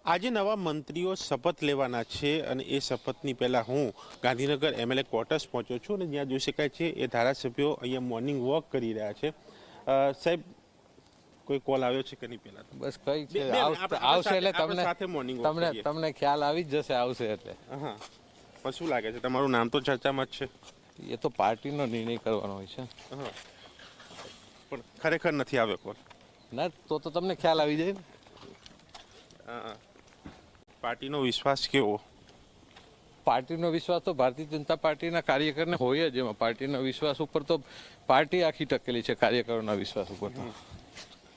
આજે નવા મંત્રીઓ શપથ લેવાના છે અને એ શપથની પહેલાં હું ગાંધીનગર એમએલએ ક્વાર્ટર્સ પહોંચ્યો છું અને જ્યાં જોઈ શકાય છે એ ધારાસભ્યો અહીંયા મોર્નિંગ વોક કરી રહ્યા છે। સાહેબ, કોઈ કોલ આવ્યો છે કે નહીં પહેલાં? બસ કઈ છે આવશે એટલે તમને સાથે મોર્નિંગ વોક તમને તમને ખ્યાલ આવી જ જશે આવશે એટલે। હા, પણ શું લાગે છે, તમારું નામ તો ચર્ચામાં જ છે? એ તો પાર્ટીનો નિર્ણય કરવાનો હોય છે। હા, પણ ખરેખર નથી આવ્યો કોલ? ના તો તમને ખ્યાલ આવી જાય ને। પાર્ટીનો વિશ્વાસ કેવો? પાર્ટીનો વિશ્વાસ તો ભારતીય જનતા પાર્ટીના કાર્યકરને હોય જ। એમાં પાર્ટીના વિશ્વાસ ઉપર તો પાર્ટી આખી ટકેલી છે, કાર્યકરોના વિશ્વાસ ઉપર તો।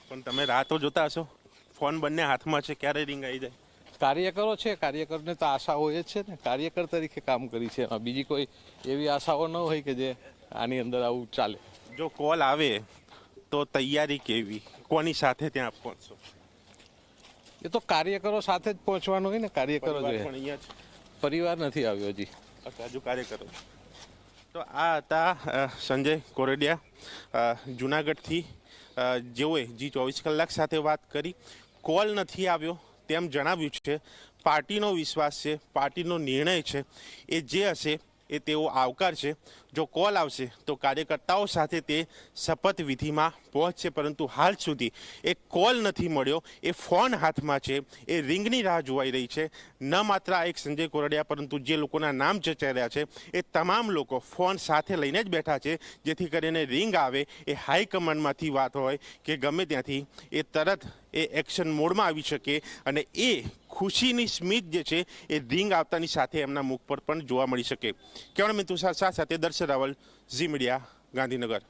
પણ તમે રાહ તો જોતા હશો, ફોન બંને હાથમાં છે, ક્યારે રિંગ આવી જાય? કાર્યકરો છે, કાર્યકરને તો આશા હોય જ છે ને, કાર્યકર તરીકે કામ કરી છે। એમાં બીજી કોઈ એવી આશાઓ ન હોય કે જે આની અંદર આવું ચાલે। જો કોલ આવે તો તૈયારી કેવી, કોની સાથે ત્યાં પહોંચશો? એ તો કાર્યકરો સાથે જ પહોંચવાનું હોય ને, કાર્યકરો પરિવાર જોઈએ। પણ અહીંયા છે? પરિવાર નથી આવ્યો હજી। અચ્છા, હજુ કાર્યકરો। તો આ હતા સંજય કોરડિયા જુનાગઢથી, જેઓએ G24 કલાક સાથે વાત કરી। કોલ નથી આવ્યો તેમ જણાવ્યું છે। પાર્ટીનો વિશ્વાસ છે, પાર્ટીનો નિર્ણય છે, એ જે હશે એ તેઓ આવકાર છે। જો કોલ આવશે તો કાર્યકર્તાઓ સાથે તે શપથવિધિમાં પહોંચશે, પરંતુ હાલ સુધી એ કોલ નથી મળ્યો। એ ફોન હાથમાં છે, એ રિંગની રાહ જોવાઈ રહી છે। ન માત્ર આ એક સંજય કોરડિયા, પરંતુ જે લોકોના નામ ચર્ચાઈ રહ્યા છે એ તમામ લોકો ફોન સાથે લઈને જ બેઠા છે, જેથી કરીને રિંગ આવે એ હાઈકમાન્ડમાંથી વાત હોય કે ગમે ત્યાંથી એ તરત એ એક્શન મોડમાં આવી શકે અને એ ખુશીની સ્મિત જે છે એ રિંગ આવતાની સાથે એમના મુખ પર પણ જોવા મળી શકે। કેવળ મિત્ર સાથે દર્શન રાવલ, ઝી મીડિયા, ગાંધીનગર।